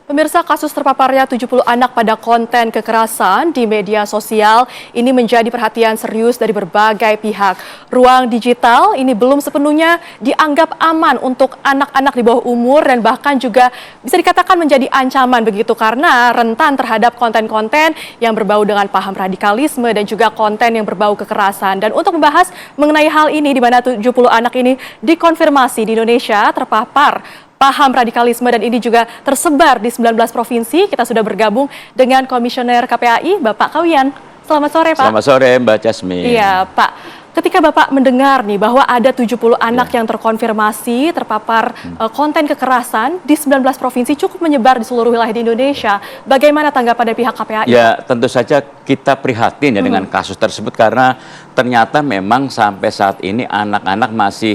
Pemirsa, kasus terpaparnya 70 anak pada konten kekerasan di media sosial ini menjadi perhatian serius dari berbagai pihak. Ruang digital ini belum sepenuhnya dianggap aman untuk anak-anak di bawah umur dan bahkan juga bisa dikatakan menjadi ancaman begitu karena rentan terhadap konten-konten yang berbau dengan paham radikalisme dan juga konten yang berbau kekerasan. Dan untuk membahas mengenai hal ini di mana 70 anak ini dikonfirmasi di Indonesia terpapar paham radikalisme dan ini juga tersebar di 19 provinsi. Kita sudah bergabung dengan Komisioner KPAI, Bapak Kawian. Selamat sore, Pak. Selamat sore, Mbak Jasmine. Iya, Pak. Ketika Bapak mendengar nih bahwa ada 70 anak yang terkonfirmasi terpapar konten kekerasan di 19 provinsi cukup menyebar di seluruh wilayah di Indonesia, bagaimana tanggapan dari pihak KPAI? Ya, tentu saja kita prihatin ya dengan kasus tersebut karena ternyata memang sampai saat ini anak-anak masih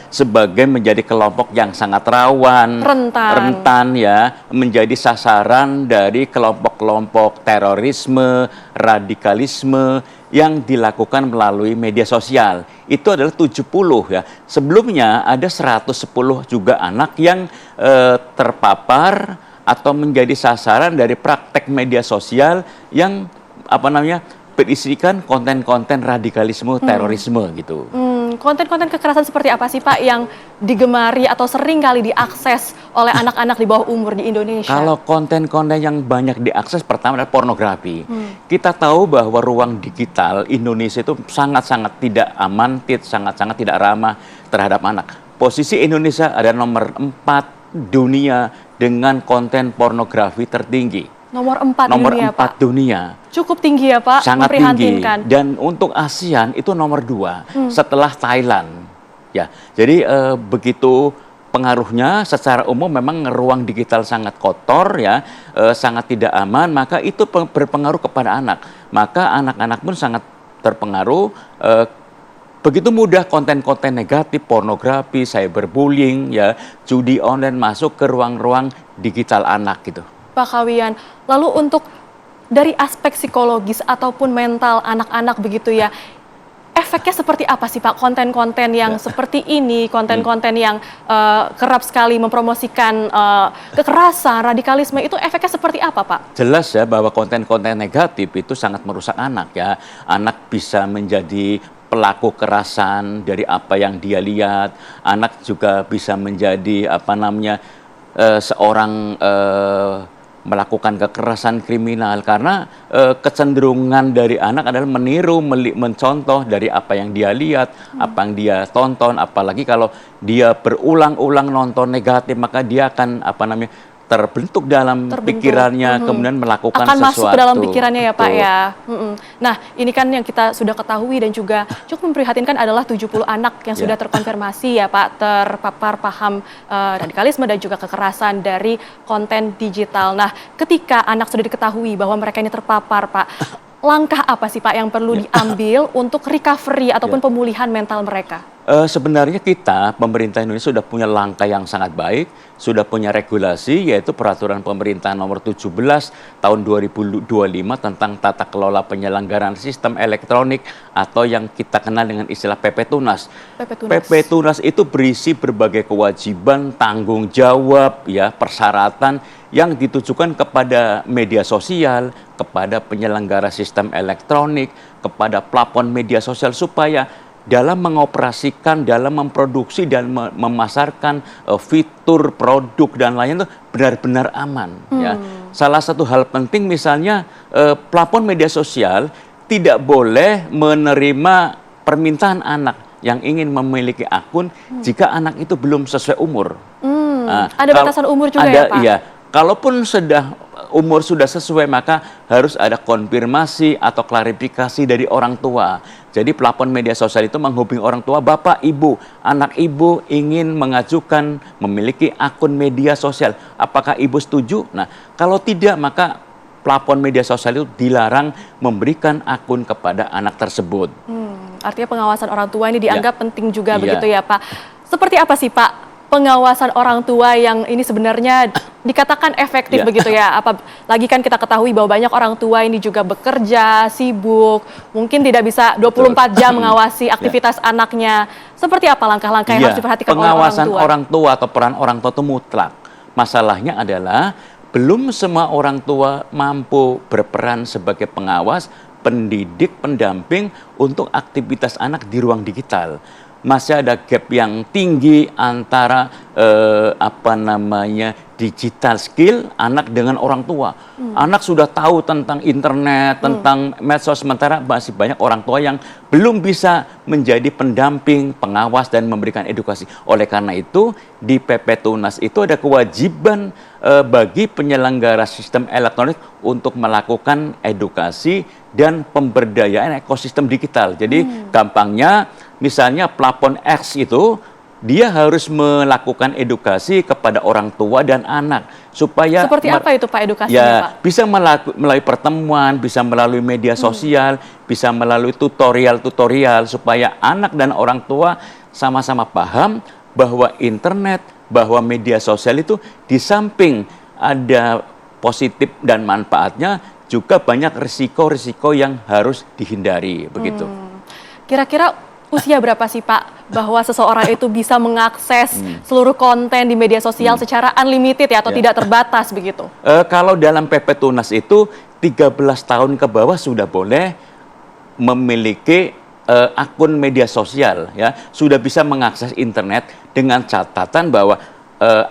sebagai menjadi kelompok yang sangat rawan, rentan ya, menjadi sasaran dari kelompok-kelompok terorisme, radikalisme yang dilakukan melalui media sosial. Itu adalah 70 ya. Sebelumnya ada 110 juga anak yang terpapar atau menjadi sasaran dari praktek media sosial yang berisikan konten-konten radikalisme, terorisme gitu. Konten-konten kekerasan seperti apa sih Pak yang digemari atau sering kali diakses oleh anak-anak di bawah umur di Indonesia? Kalau konten-konten yang banyak diakses pertama adalah pornografi. Kita tahu bahwa ruang digital Indonesia itu sangat-sangat tidak aman, sangat-sangat tidak ramah terhadap anak. Posisi Indonesia ada nomor 4 dunia dengan konten pornografi tertinggi. Nomor 4 nomor dunia, 4 dunia. Cukup tinggi ya Pak, sangat tinggi. memprihatinkan. Dan untuk ASEAN itu nomor 2 setelah Thailand. Ya, jadi begitu pengaruhnya secara umum memang ruang digital sangat kotor ya, sangat tidak aman, maka itu berpengaruh kepada anak. Maka anak-anak pun sangat terpengaruh. Begitu mudah konten-konten negatif, pornografi, cyberbullying, ya, judi online masuk ke ruang-ruang digital anak gitu. Pak Kawian, lalu untuk dari aspek psikologis ataupun mental anak-anak begitu ya, efeknya seperti apa sih Pak konten-konten yang seperti ini, konten-konten yang kerap sekali mempromosikan kekerasan, radikalisme, itu efeknya seperti apa Pak? Jelas ya bahwa konten-konten negatif itu sangat merusak anak ya. Anak bisa menjadi pelaku kekerasan dari apa yang dia lihat. Anak juga bisa menjadi seorang melakukan kekerasan kriminal karena kecenderungan dari anak adalah meniru, mencontoh dari apa yang dia lihat, apa yang dia tonton. Apalagi kalau dia berulang-ulang nonton negatif, maka dia akan terbentuk dalam pikirannya, kemudian melakukan akan sesuatu. Masuk ke dalam pikirannya ya Pak ya. Nah, ini kan yang kita sudah ketahui dan juga cukup memprihatinkan adalah 70 anak yang sudah terkonfirmasi ya Pak terpapar paham radikalisme dan juga kekerasan dari konten digital. Nah, ketika anak sudah diketahui bahwa mereka ini terpapar Pak, langkah apa sih Pak yang perlu diambil untuk recovery ataupun pemulihan mental mereka? Sebenarnya kita, pemerintah Indonesia sudah punya langkah yang sangat baik, sudah punya regulasi, yaitu Peraturan Pemerintah Nomor 17 Tahun 2025 tentang tata kelola penyelenggaraan sistem elektronik atau yang kita kenal dengan istilah PP Tunas. PP Tunas itu berisi berbagai kewajiban, tanggung jawab, ya, persyaratan yang ditujukan kepada media sosial, kepada penyelenggara sistem elektronik, kepada plafon media sosial supaya dalam mengoperasikan, dalam memproduksi dan memasarkan fitur, produk dan lainnya itu benar-benar aman. Ya. Salah satu hal penting misalnya plafon media sosial tidak boleh menerima permintaan anak yang ingin memiliki akun jika anak itu belum sesuai umur. Ada batasan umur juga ya Pak? Iya. Kalaupun umur sudah sesuai, maka harus ada konfirmasi atau klarifikasi dari orang tua. Jadi plafon media sosial itu menghubungi orang tua, Bapak, Ibu, anak Ibu ingin mengajukan memiliki akun media sosial. Apakah Ibu setuju? Nah, kalau tidak, maka plafon media sosial itu dilarang memberikan akun kepada anak tersebut. Artinya pengawasan orang tua ini dianggap penting juga begitu ya Pak. Seperti apa sih Pak pengawasan orang tua yang ini sebenarnya dikatakan efektif begitu ya? Apalagi kan kita ketahui bahwa banyak orang tua ini juga bekerja, sibuk, mungkin tidak bisa 24 jam mengawasi aktivitas anaknya. Seperti apa langkah-langkah yang harus diperhatikan oleh orang tua? Pengawasan orang tua atau peran orang tua itu mutlak. Masalahnya adalah belum semua orang tua mampu berperan sebagai pengawas, pendidik, pendamping untuk aktivitas anak di ruang digital. Masih ada gap yang tinggi antara digital skill anak dengan orang tua. Anak sudah tahu tentang internet, tentang medsos, sementara masih banyak orang tua yang belum bisa menjadi pendamping, pengawas dan memberikan edukasi. Oleh karena itu di PP Tunas itu ada kewajiban bagi penyelenggara sistem elektronik untuk melakukan edukasi dan pemberdayaan ekosistem digital. Jadi gampangnya misalnya plafon X itu dia harus melakukan edukasi kepada orang tua dan anak supaya seperti apa itu Pak edukasinya Pak? Bisa melalui pertemuan, bisa melalui media sosial, bisa melalui tutorial supaya anak dan orang tua sama-sama paham bahwa internet, bahwa media sosial itu di samping ada positif dan manfaatnya juga banyak risiko-risiko yang harus dihindari begitu. Kira-kira usia berapa sih Pak bahwa seseorang itu bisa mengakses seluruh konten di media sosial secara unlimited ya atau tidak terbatas begitu? Kalau dalam PP Tunas itu 13 tahun ke bawah sudah boleh memiliki akun media sosial ya, sudah bisa mengakses internet dengan catatan bahwa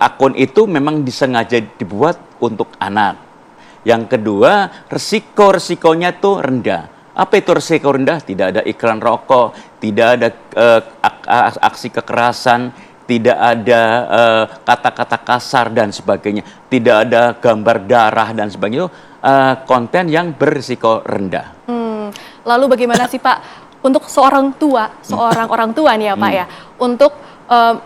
akun itu memang disengaja dibuat untuk anak. Yang kedua, resikonya itu rendah. Apa itu risiko rendah? Tidak ada iklan rokok, tidak ada aksi kekerasan, tidak ada kata-kata kasar dan sebagainya, tidak ada gambar darah dan sebagainya. Konten yang berisiko rendah. Lalu bagaimana sih Pak untuk seorang orang tua nih ya Pak ya, untuk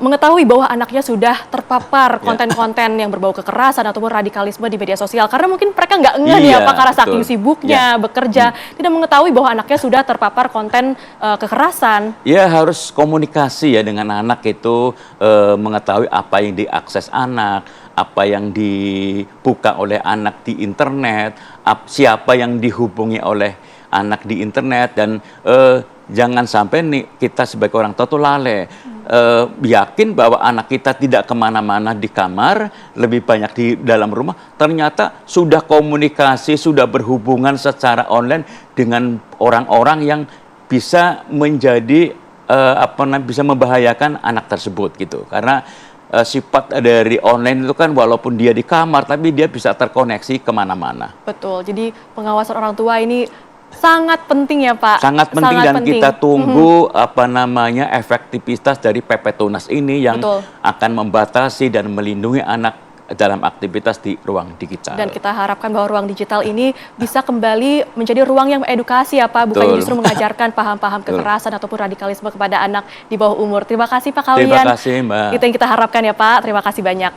mengetahui bahwa anaknya sudah terpapar konten-konten yang berbau kekerasan ataupun radikalisme di media sosial, karena mungkin mereka nggak ngeh ya Pak karena saking sibuknya bekerja, tidak mengetahui bahwa anaknya sudah terpapar konten kekerasan. Ya harus komunikasi ya dengan anak itu, mengetahui apa yang diakses anak, apa yang dibuka oleh anak di internet, siapa yang dihubungi oleh anak di internet, dan jangan sampai nih kita sebagai orang tua tuh lalai. Yakin bahwa anak kita tidak kemana-mana di kamar, lebih banyak di dalam rumah, ternyata sudah komunikasi, sudah berhubungan secara online dengan orang-orang yang bisa menjadi bisa membahayakan anak tersebut gitu. Karena sifat dari online itu kan walaupun dia di kamar, tapi dia bisa terkoneksi kemana-mana. Betul, jadi pengawasan orang tua ini sangat penting ya Pak. Sangat penting dan kita tunggu efektivitas dari PP Tunas ini yang akan membatasi dan melindungi anak dalam aktivitas di ruang digital. Dan kita harapkan bahwa ruang digital ini bisa kembali menjadi ruang yang edukasi ya Pak, bukan justru mengajarkan paham-paham kekerasan ataupun radikalisme kepada anak di bawah umur. Terima kasih Pak Kaulian. Terima kasih Mbak. Itu yang kita harapkan ya Pak. Terima kasih banyak.